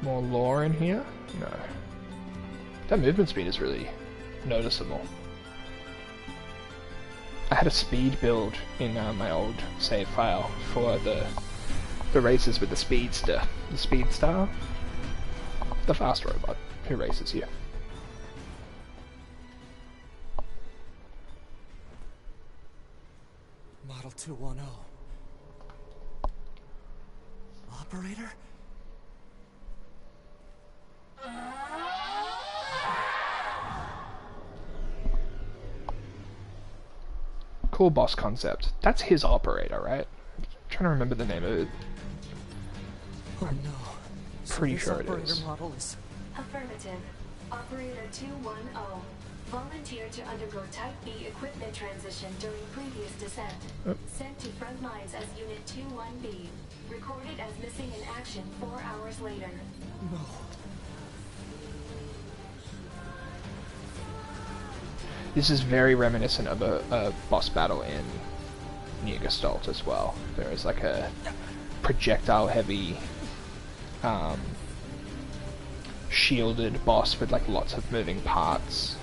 More lore in here? No. That movement speed is really noticeable. I had a speed build in my old save file for the races with the speedster. The speedstar? The fast robot who races you. Model 210. Operator? Cool boss concept. That's his operator, right? I'm trying to remember the name of it. Oh no. Pretty sure it is. Model is... Affirmative. Operator 210. Volunteered to undergo Type B equipment transition during previous descent. Sent to front lines as Unit 21B. Recorded as missing in action 4 hours later. No. This is very reminiscent of a boss battle in NieR Gestalt as well. There is like a projectile-heavy, shielded boss with like lots of moving parts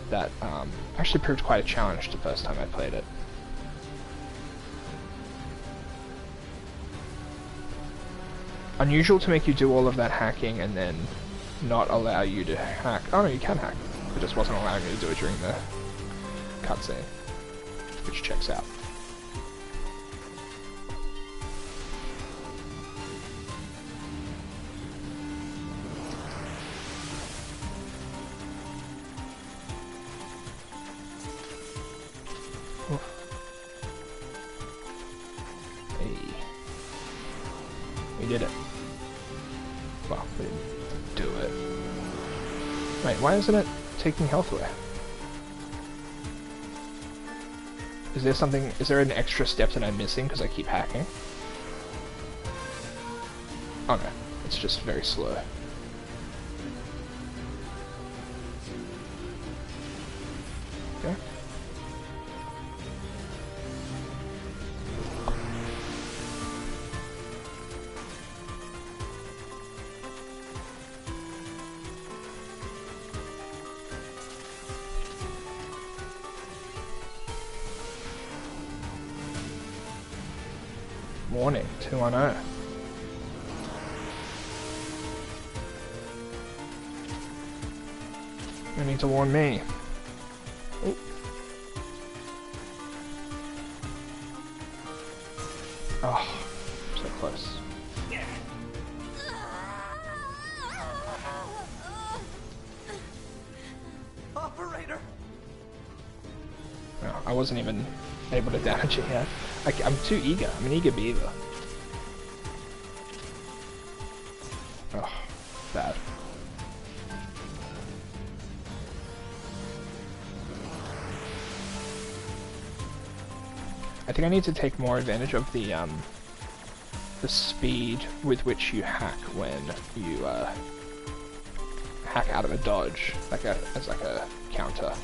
that actually proved quite a challenge the first time I played it. Unusual to make you do all of that hacking and then not allow you to hack. Oh no, you can hack. It just wasn't allowing me to do it during the cutscene, which checks out. Hey. We did it. Well, we didn't do it. Wait, why isn't it taking health away? Is there something, is there an extra step that I'm missing because I keep hacking? Oh no, it's just very slow. Okay. Warning, 210. You need to warn me. Oh. Oh, so close. Operator! No, I wasn't even able to damage it yet. I'm too eager. I'm an eager beaver. Oh, bad. I think I need to take more advantage of the speed with which you hack when you hack out of a dodge, as like a counter.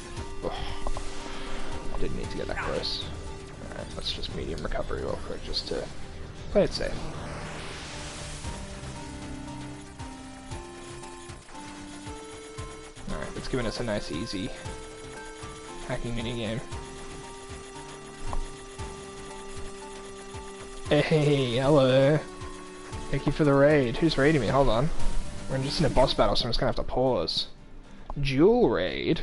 Ugh. I didn't need to get that close. Alright, let's just medium recovery real quick just to play it safe. Alright, it's giving us a nice easy hacking minigame. Hey, hello. Thank you for the raid. Who's raiding me? Hold on. We're just in a boss battle, so I'm just gonna have to pause. Duel raid?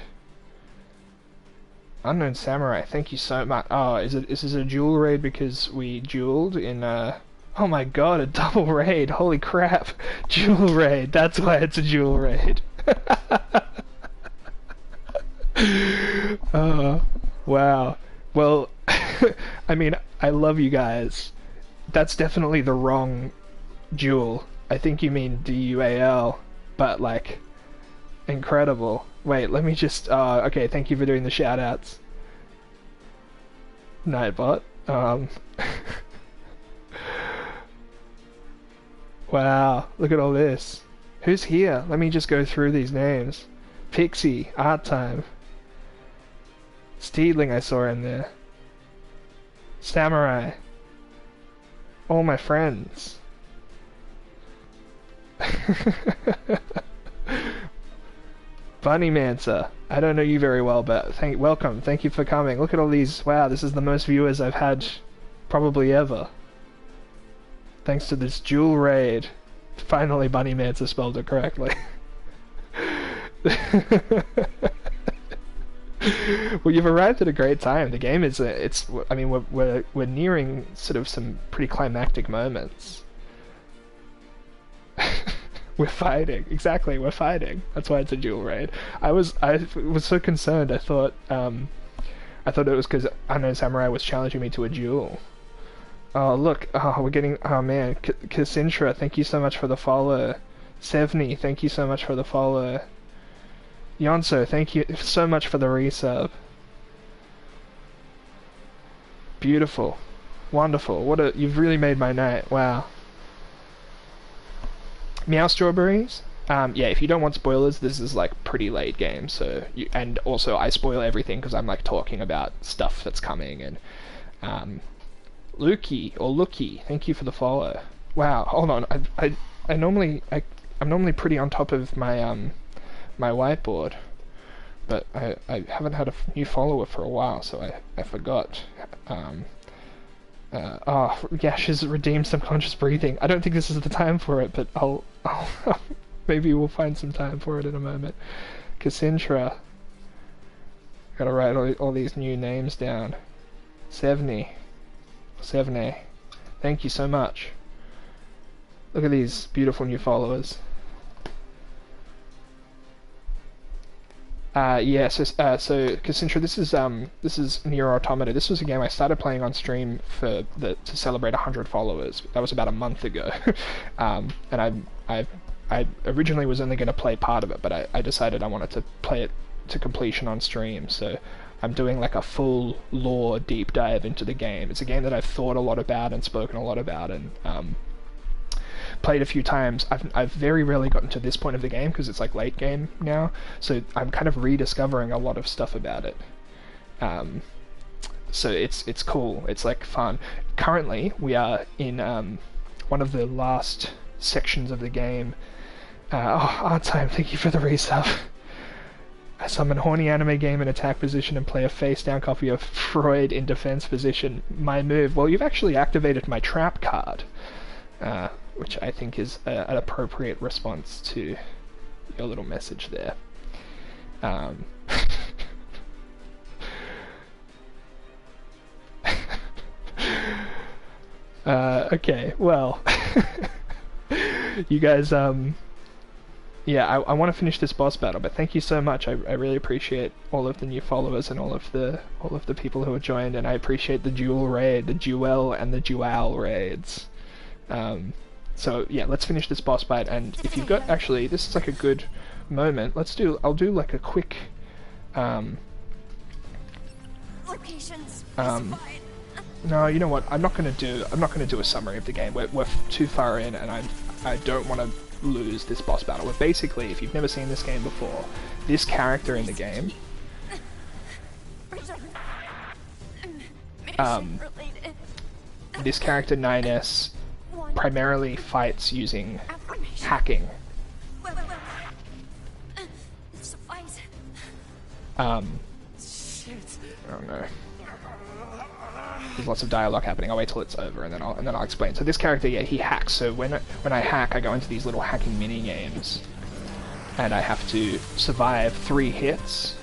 Unknown Samurai, thank you so much. Oh, is this a duel raid because we dueled in, oh my god, a double raid, holy crap. Duel raid, that's why it's a duel raid. Oh, wow. Well, I mean, I love you guys. That's definitely the wrong duel. I think you mean D-U-A-L, but like, incredible. Wait, let me just, okay, thank you for doing the shoutouts. Nightbot. Wow, look at all this. Who's here? Let me just go through these names. Pixie, Art Time. Steedling I saw in there. Samurai. All my friends. Bunny Mancer. I don't know you very well, but welcome. Thank you for coming. Look at all these. Wow, this is the most viewers I've had probably ever. Thanks to this dual raid. Finally, Bunny Mancer spelled it correctly. Well, you've arrived at a great time. The game is, I mean, we're nearing sort of some pretty climactic moments. We're fighting. Exactly, we're fighting. That's why it's a dual raid. I was so concerned. I thought it was because Unknown Samurai was challenging me to a duel. Oh look, oh we're getting, oh man, Cassandra, thank you so much for the follow. Sevni, thank you so much for the follow. Yonso, thank you so much for the resub. Beautiful. Wonderful. You've really made my night. Wow. Meow Strawberries? Yeah, if you don't want spoilers, this is like pretty late game, so and also I spoil everything because I'm like talking about stuff that's coming, and Lukey or Lookie, thank you for the follow. Wow, hold on. I'm normally pretty on top of my my whiteboard, but I haven't had a new follower for a while, so I forgot. Oh, Yash has redeemed subconscious breathing. I don't think this is the time for it, but I'll maybe we'll find some time for it in a moment. Cassandra. Gotta write all these new names down. Sevni. Thank you so much. Look at these beautiful new followers. Yeah, so Cassandra, this is NieR Automata. This was a game I started playing on stream to celebrate 100 followers. That was about a month ago, and I originally was only going to play part of it, but I decided I wanted to play it to completion on stream. So I'm doing like a full lore deep dive into the game. It's a game that I've thought a lot about and spoken a lot about, and played a few times. I've very rarely gotten to this point of the game because it's like late game now, so I'm kind of rediscovering a lot of stuff about it. So it's cool. It's like fun. Currently, we are in one of the last sections of the game. Art time, thank you for the resub. I summon horny anime game in attack position and play a face-down copy of Freud in defense position. My move. Well, you've actually activated my trap card. Which I think is an appropriate response to your little message there. Okay, well, you guys, yeah, I want to finish this boss battle, but thank you so much. I really appreciate all of the new followers and all of the people who have joined, and I appreciate the dual raid, the duel and the dual raids. So yeah, let's finish this boss fight, and if you've got, actually, this is like a good moment. I'll do like a quick, Locations. no, you know what? I'm not gonna do a summary of the game. We're too far in, and I don't want to lose this boss battle. But basically, if you've never seen this game before, this character in the game, this character 9S primarily fights using hacking. Shit. Oh no. There's lots of dialogue happening. I'll wait till it's over and then I'll explain. So this character, yeah, he hacks. So when I hack, I go into these little hacking mini games, and I have to survive 3 hits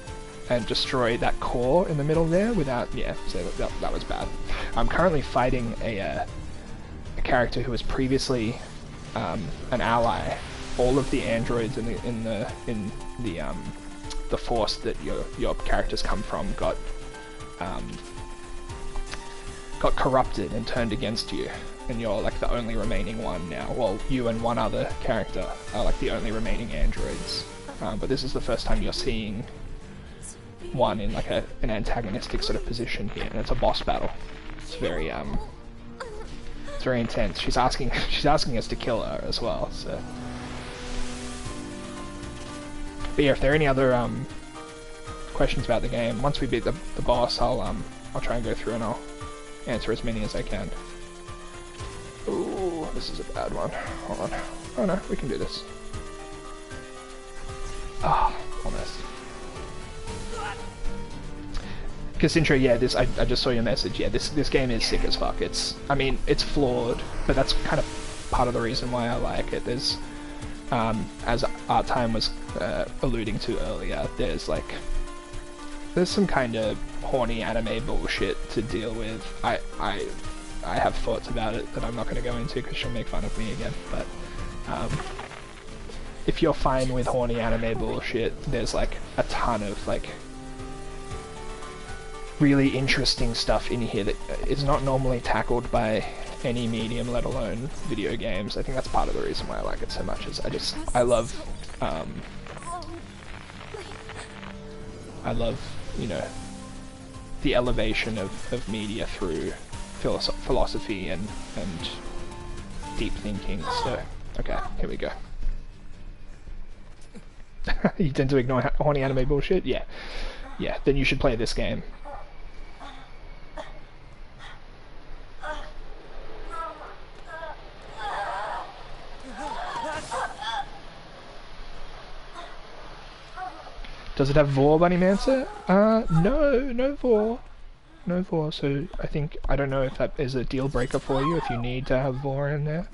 and destroy that core in the middle there without, yeah. So that was bad. I'm currently fighting a character who was previously an ally. All of the androids in the force that your characters come from got corrupted and turned against you, and you're like the only remaining one now. Well, you and one other character are like the only remaining androids. But this is the first time you're seeing one in like an antagonistic sort of position here, and it's a boss battle. It's very intense. She's asking us to kill her as well. So, but yeah, if there are any other questions about the game, once we beat the boss, I'll try and go through and I'll answer as many as I can. Ooh, this is a bad one. Hold on. Oh no, we can do this. Ah, oh, almost. Cassandra, yeah, I just saw your message. Yeah, this game is sick as fuck. I mean, it's flawed, but that's kind of part of the reason why I like it. There's, as Art Time was alluding to earlier, there's some kind of horny anime bullshit to deal with. I have thoughts about it that I'm not going to go into because she'll make fun of me again. But if you're fine with horny anime bullshit, there's a ton of really interesting stuff in here that is not normally tackled by any medium, let alone video games. I think that's part of the reason why I like it so much. Is I love, you know, the elevation of media through philosophy and deep thinking. So, okay, here we go. You tend to ignore horny anime bullshit? Yeah. Yeah, then you should play this game. Does it have Vor, Bunny Mancer? No Vor. No Vor, so I don't know if that is a deal breaker for you, if you need to have Vor in there.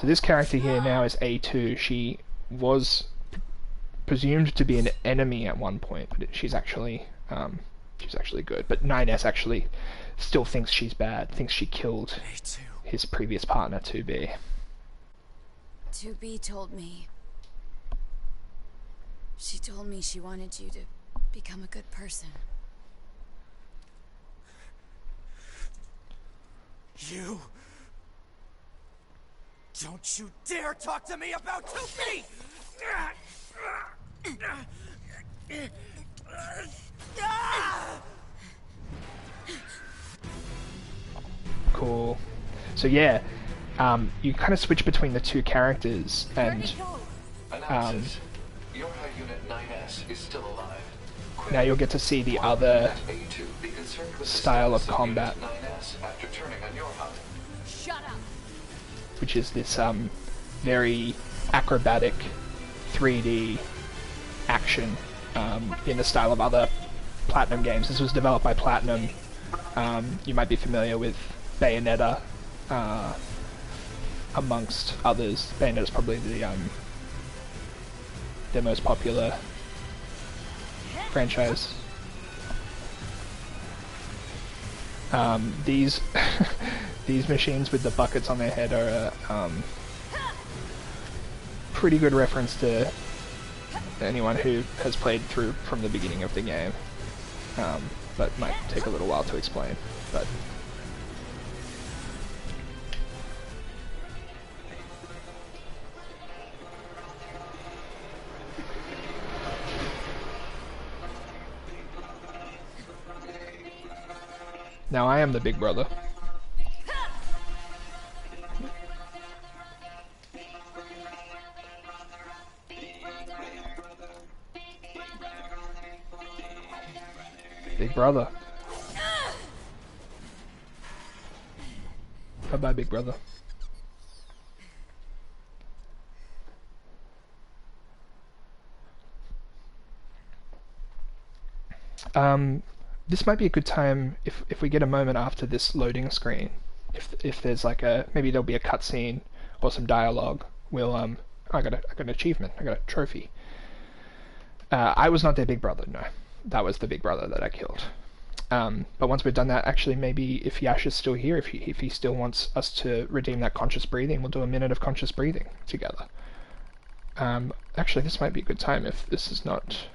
So this character here now is A2. She was presumed to be an enemy at one point, but she's actually good. But 9S actually still thinks she's bad, thinks she killed his previous partner, 2B. 2B told me. She told me she wanted you to become a good person. You... Don't you dare talk to me about 2B! Cool. So yeah, you kind of switch between the two characters, and Your high unit 9S is still alive. now you'll get to see the other A2, be concerned with the style of status combat, Unit 9S after turning on your HUD. Shut up! which is this very acrobatic 3D action in the style of other Platinum games. This was developed by Platinum. You might be familiar with Bayonetta, amongst others. Bayonetta's probably their most popular franchise. These these machines with the buckets on their head are a pretty good reference to anyone who has played through from the beginning of the game, but might take a little while to explain. But now I am the big brother. Big brother. Bye-bye, big brother. This might be a good time if we get a moment after this loading screen. If there's maybe there'll be a cutscene or some dialogue. We'll I got an achievement. I got a trophy. I was not their big brother. No, that was the big brother that I killed. But once we've done that, actually, maybe if Yash is still here, if he still wants us to redeem that conscious breathing, we'll do a minute of conscious breathing together. Actually, this might be a good time if this is not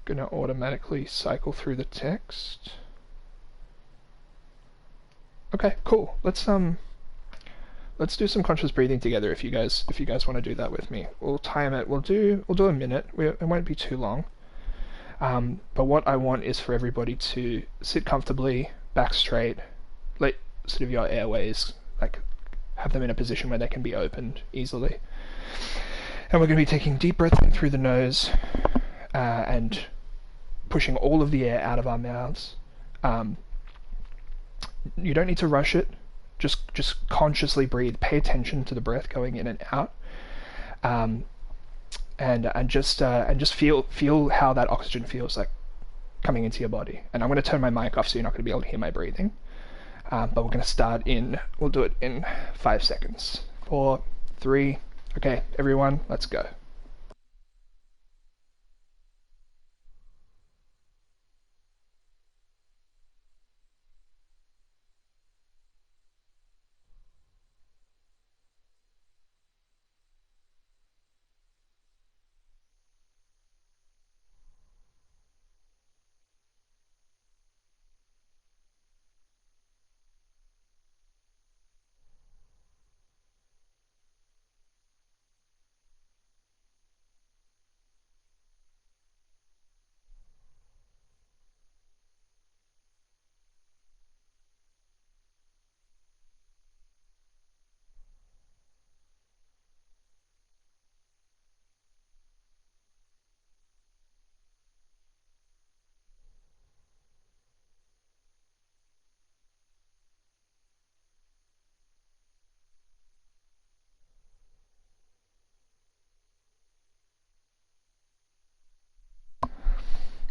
gonna automatically cycle through the text. Okay, cool. Let's do some conscious breathing together if you guys want to do that with me. We'll time it. We'll do a minute. It won't be too long. But what I want is for everybody to sit comfortably, back straight, let sort of your airways, have them in a position where they can be opened easily. And we're going to be taking deep breaths in through the nose, and pushing all of the air out of our mouths. You don't need to rush it. Just consciously breathe. Pay attention to the breath going in and out. um, and just feel how that oxygen feels like coming into your body. And I'm going to turn my mic off so you're not going to be able to hear my breathing. But we're going to start in. We'll do it in 5 seconds. 4, 3. Okay, everyone, let's go.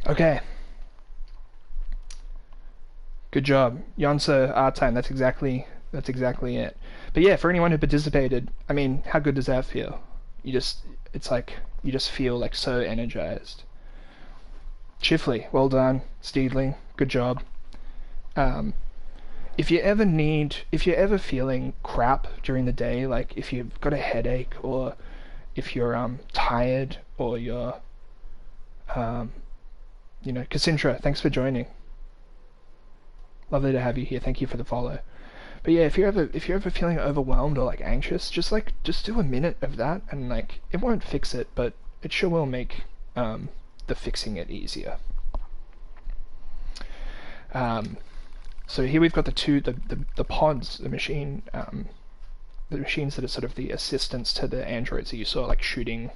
Okay. Good job. Yonsa art time, that's exactly it. But yeah, for anyone who participated, I mean, how good does that feel? It's like you just feel like so energized. Chifley, well done. Steedling, good job. Um, if you're ever feeling crap during the day, like if you've got a headache or if you're tired or you're Cassandra, thanks for joining. Lovely to have you here. Thank you for the follow. But yeah, if you're ever feeling overwhelmed or like anxious, just do a minute of that, and like it won't fix it, but it sure will make the fixing it easier. So here we've got the pods, the machines that are sort of the assistants to the androids that you saw like shooting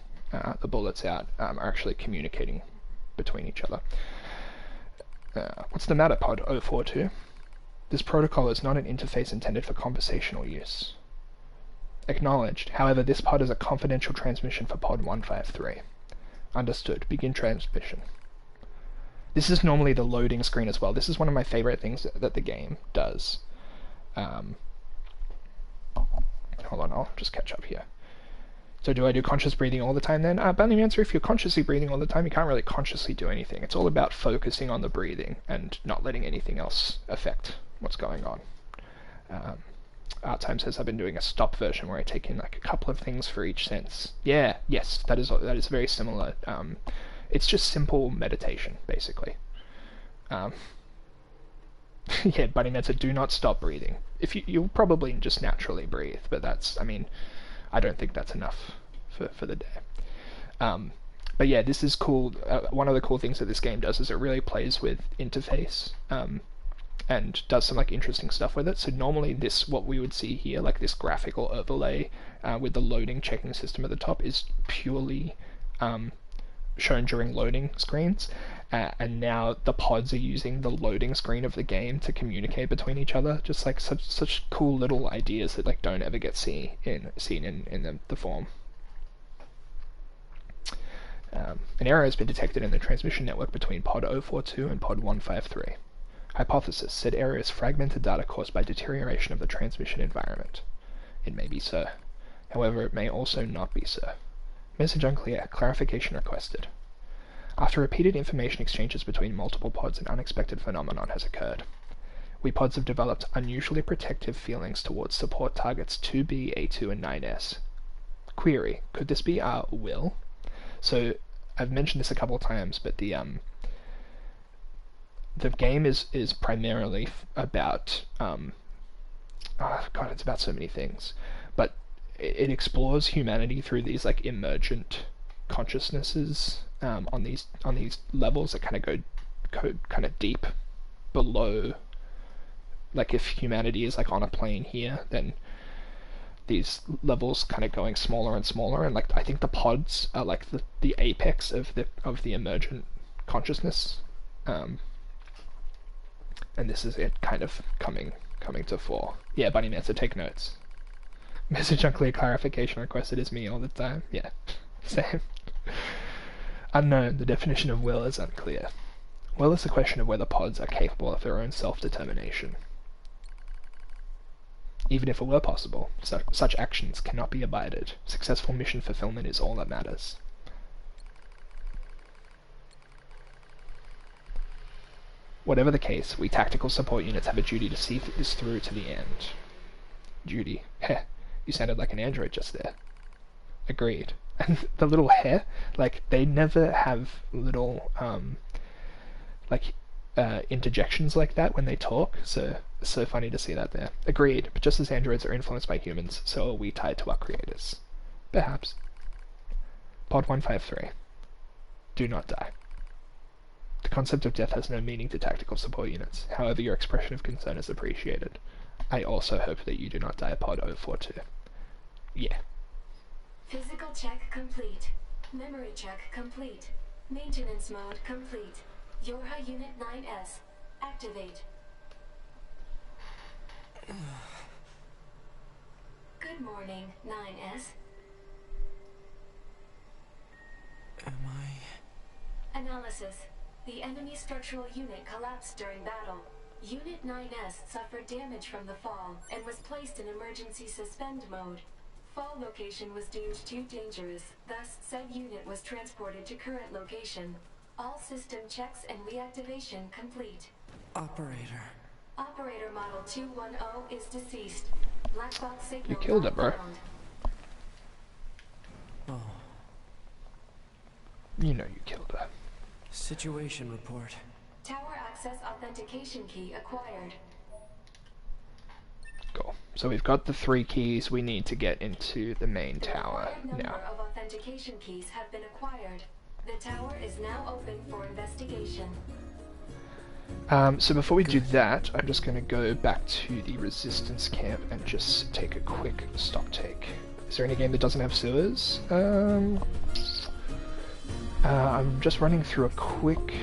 the bullets out, are actually communicating between each other. What's the matter, Pod 042? This protocol is not an interface intended for conversational use. Acknowledged. However, this pod is a confidential transmission for Pod 153. Understood. Begin transmission. This is normally the loading screen as well. This is one of my favorite things that the game does. Hold on, I'll just catch up here. So do I do conscious breathing all the time then? Bunny answer, if you're consciously breathing all the time, you can't really consciously do anything. It's all about focusing on the breathing and not letting anything else affect what's going on. Art Time says I've been doing a stop version where I take in like a couple of things for each sense. Yeah, yes, that is very similar. It's just simple meditation, basically. Yeah, Bunny Answer, do not stop breathing. You'll probably just naturally breathe, but I don't think that's enough for the day. But yeah, this is cool. One of the cool things that this game does is it really plays with interface and does some like interesting stuff with it. So normally what we would see here, like this graphical overlay with the loading checking system at the top, is purely shown during loading screens. And now the pods are using the loading screen of the game to communicate between each other. Just like such cool little ideas that like don't ever get seen in the form. An error has been detected in the transmission network between Pod 042 and Pod 153. Hypothesis: said error is fragmented data caused by deterioration of the transmission environment. It may be so. However, it may also not be so. Message unclear. Clarification requested. After repeated information exchanges between multiple pods, an unexpected phenomenon has occurred. We pods have developed unusually protective feelings towards support targets 2B, A2, and 9S. Query: could this be our will? So, I've mentioned this a couple of times, but the game is primarily about it's about so many things, but it explores humanity through these like emergent consciousnesses on these levels that kind of go kind of deep below. Like if humanity is like on a plane here, then these levels kind of going smaller and smaller, and like I think the pods are like the apex of the emergent consciousness, and this is it kind of coming to fore. Yeah, Bunny Man, so take notes. Message unclear, clarification requested is me all the time. Yeah, same. Unknown, the definition of will is unclear. Will is a question of whether pods are capable of their own self-determination. Even if it were possible, such actions cannot be abided. Successful mission fulfillment is all that matters. Whatever the case, we tactical support units have a duty to see this through to the end. Duty. Heh, you sounded like an android just there. Agreed. And the little heh, like, they never have little, interjections like that when they talk, so it's so funny to see that there. Agreed, but just as androids are influenced by humans, so are we tied to our creators. Perhaps. Pod 153. Do not die. The concept of death has no meaning to tactical support units, however your expression of concern is appreciated. I also hope that you do not die, Pod 042. Yeah. Physical check complete. Memory check complete. Maintenance mode complete. Yorha Unit 9S. Activate. Good morning, 9S. Am I... Analysis. The enemy structural unit collapsed during battle. Unit 9S suffered damage from the fall and was placed in emergency suspend mode. Fall location was deemed too dangerous, thus said unit was transported to current location. All system checks and reactivation complete. Operator. Operator model 210 is deceased. Black box signal. You killed not it, bro. found. Oh. You know you killed her. Situation report. Tower access authentication key acquired. Cool. So we've got the 3 keys we need to get into the main tower A number now. of authentication keys have been acquired. The tower is now open for investigation. So before we do that, I'm just going to go back to the resistance camp and just take a quick stock take. Is there any game that doesn't have sewers? I'm just running through a quick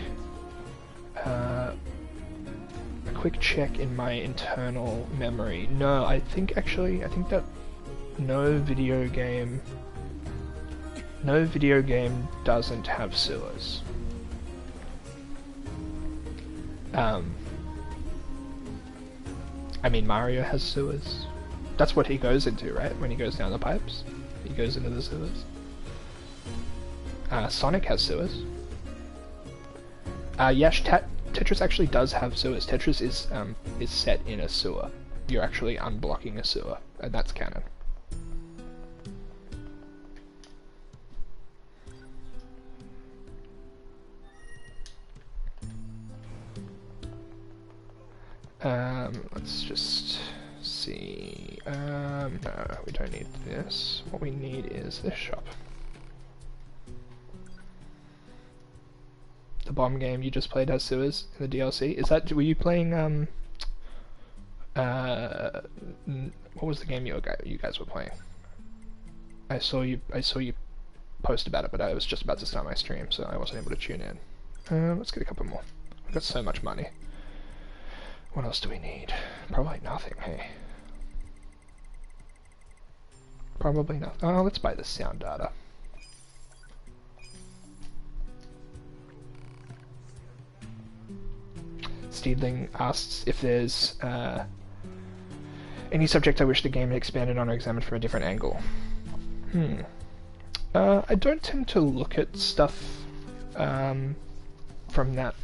check in my internal memory. No, I think that no video game doesn't have sewers. I mean, Mario has sewers. That's what he goes into, right? When he goes down the pipes, he goes into the sewers. Sonic has sewers. Yes, Tetris actually does have sewers. Tetris is set in a sewer. You're actually unblocking a sewer, and that's canon. Let's just see. No, we don't need this. What we need is this shop. The bomb game you just played has sewers in the DLC. Is that, were you playing, what was the game you guys were playing? I saw you post about it, but I was just about to start my stream, so I wasn't able to tune in. Let's get a couple more. We've got so much money. What else do we need? Probably nothing, hey. Probably nothing. Oh, let's buy the sound data. Steedling asks if there's any subject I wish the game had expanded on or examined from a different angle. I don't tend to look at stuff from that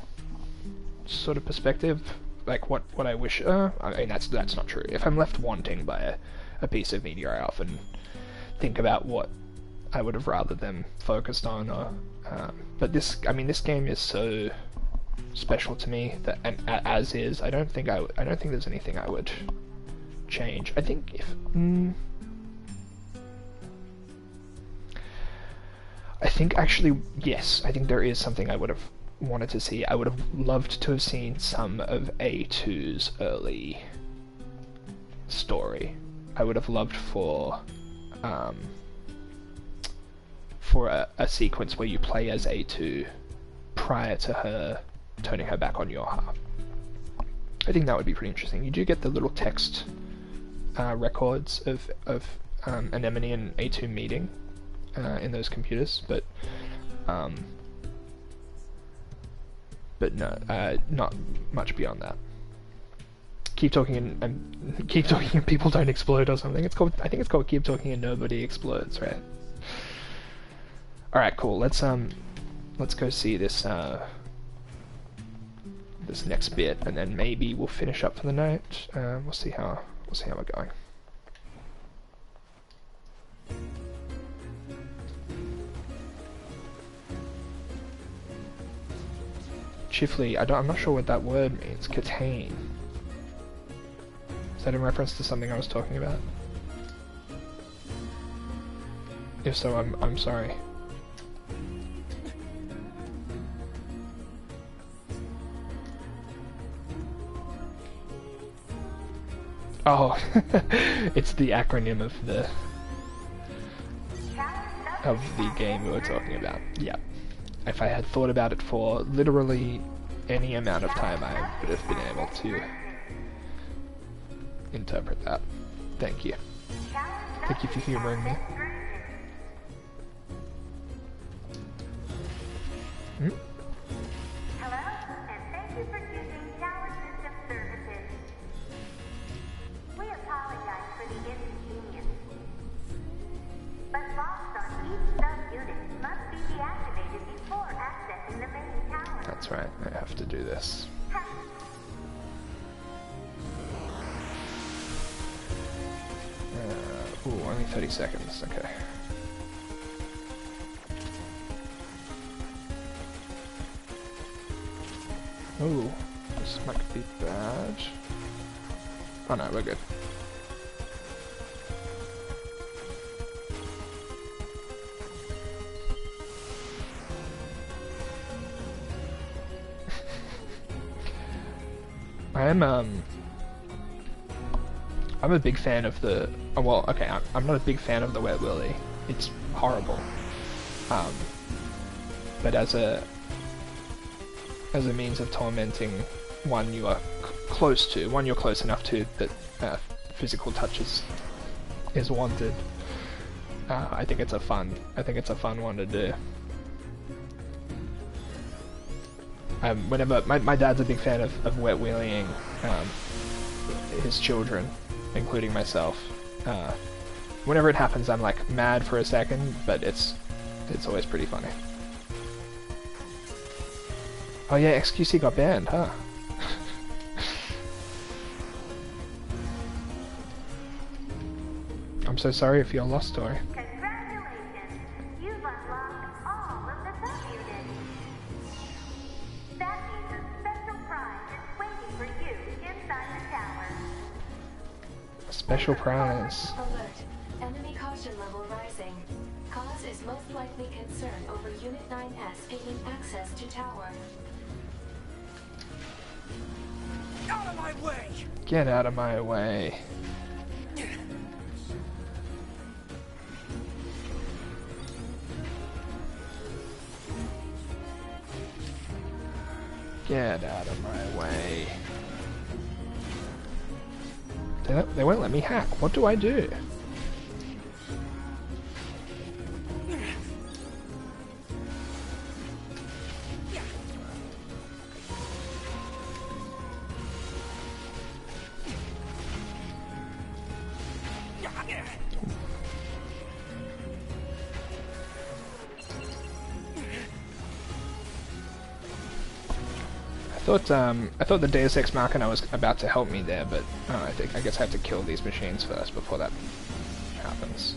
sort of perspective. Like what I wish. I mean, that's not true. If I'm left wanting by a piece of media, I often think about what I would have rather them focused on. Or, but this game is so special to me that, and as is, I don't think there's anything I would change. I think if I think actually yes, I think there is something I would have wanted to see. I would have loved to have seen some of A2's early story. I would have loved for a sequence where you play as A2 prior to her turning her back on Yorha. I think that would be pretty interesting. You do get the little text records of Anemone and A2 meeting in those computers, but no, not much beyond that. Keep talking and keep talking and people don't explode or something. It's called, I think it's called keep talking and nobody explodes, right? All right, cool. Let's go see this this next bit, and then maybe we'll finish up for the night. We'll see how we're going. Chiefly, I'm not sure what that word means. Contain. Is that in reference to something I was talking about? If so, I'm sorry. Oh, it's the acronym of the game we were talking about. Yeah. If I had thought about it for literally any amount of time, I would have been able to interpret that. Thank you. Thank you for humoring me. Hmm? Hello, and thank you for choosing Tower System Services. We apologize for the inconvenience, but locks on each sub-unit must be deactivated before accessing the main tower. That's right, I have to do this. Ooh, only 30 seconds, okay. Ooh, this might be bad. Oh no, we're good. I'm a big fan of the... Oh, well, okay, I'm not a big fan of the Wet Willy. It's horrible. But as a means of tormenting one you are close to, one you're close enough to that physical touch is wanted, I think it's a fun one to do. Whenever my dad's a big fan of wet wheeling his children, including myself. Whenever it happens, I'm like mad for a second, but it's always pretty funny. Oh yeah, XQC got banned, huh? I'm so sorry for your lost story. Congratulations! You've unlocked all of the sub-units. That means a special prize is waiting for you inside the tower. A special prize. Alert. Enemy caution level rising. Cause is most likely concern over Unit 9S gaining access to tower. Out of my way! Get out of my way. Get out of my way. They won't let me hack. What do I do? I thought the Deus Ex Machina was about to help me there, but I guess I have to kill these machines first before that happens.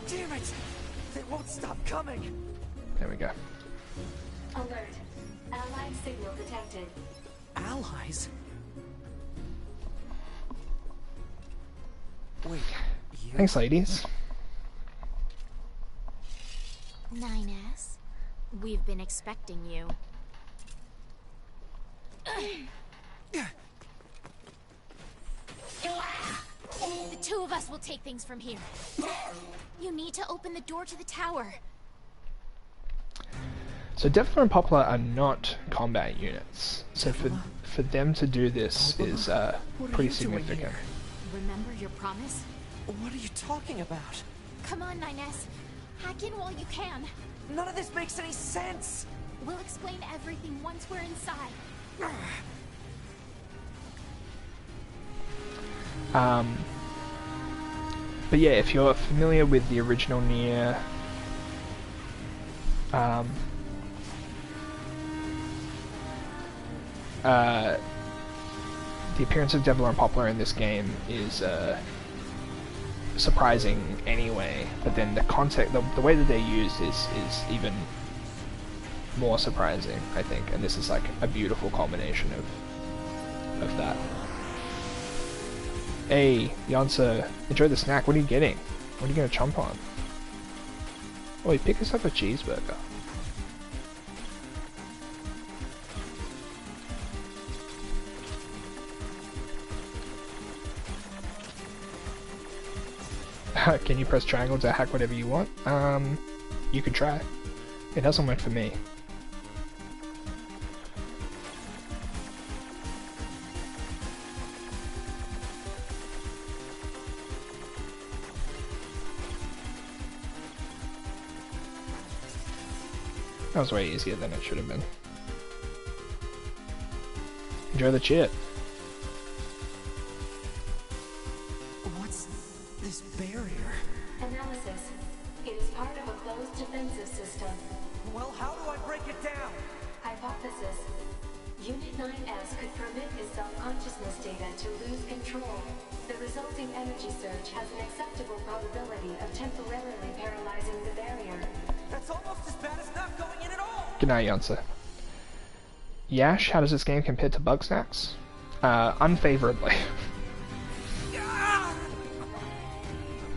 Damn it! They won't stop coming! There we go. Alert. Allied signal detected. Allies? Wait, you... Thanks, ladies. 9S, we've been expecting you. The two of us will take things from here. You need to open the door to the tower. So Devler and Poplar are not combat units. So for them to do this is What are pretty you doing significant. here? Remember your promise? What are you talking about? Come on, 9S. Hack in while you can. None of this makes any sense! We'll explain everything once we're inside. But yeah, if you're familiar with the original NieR, the appearance of Devler and Poplar in this game is surprising anyway, but then the context, the way that they're used is even more surprising, I think, and this is like a beautiful culmination of that. Hey, Yansa, enjoy the snack. What are you getting? What are you gonna chomp on? Oh, he picked us up a cheeseburger. Can you press triangle to hack whatever you want? You could try. It doesn't work for me. That was way easier than it should have been. Enjoy the chip. What's this barrier? Analysis. It is part of a closed defensive system. Well, how do I break it down? Hypothesis. Unit 9S could permit its self-consciousness data to lose control. The resulting energy surge has an acceptable probability of temporarily paralyzing the barrier. That's almost as bad as not going in at all! Good night, Yansa. Yash, how does this game compare to Bugsnax? Unfavorably.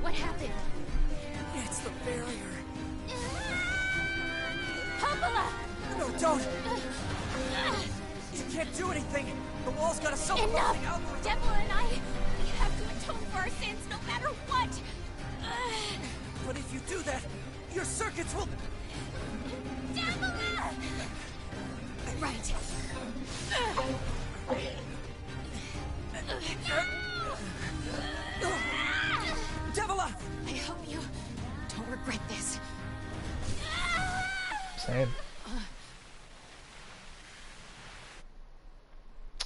What happened? It's the barrier. Hopola! No, don't! You can't do anything! The wall's got a self-closing Enough! algorithm! Devil and I, we have to atone for our sins no matter what! But if you do that, your circuits will... Devil! Right. Devila! I hope you don't regret this. Same.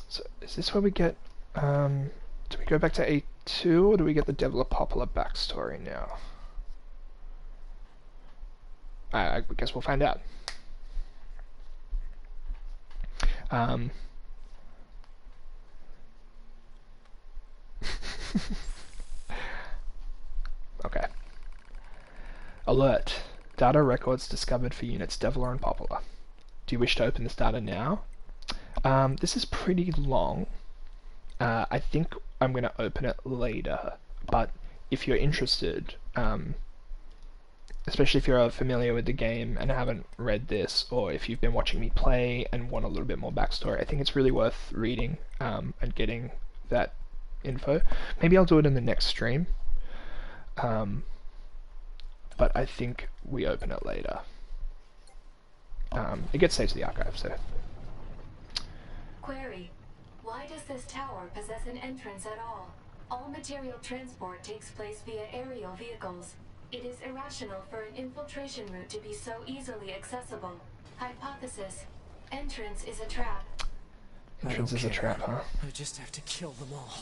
So, is this where we get, do we go back to A2, or do we get the Devil Poplar backstory now? I guess we'll find out. Okay. Alert. Data records discovered for units Devler and Poplar. Do you wish to open this data now? This is pretty long. I think I'm going to open it later, but if you're interested, especially if you're familiar with the game and haven't read this, or if you've been watching me play and want a little bit more backstory, I think it's really worth reading and getting that info. Maybe I'll do it in the next stream, but I think we open it later. It gets saved to the archive, so... Query. Why does this tower possess an entrance at all? All material transport takes place via aerial vehicles. It is irrational for an infiltration route to be so easily accessible. Hypothesis. Entrance is a trap. Entrance is a trap, huh? I just have to kill them all.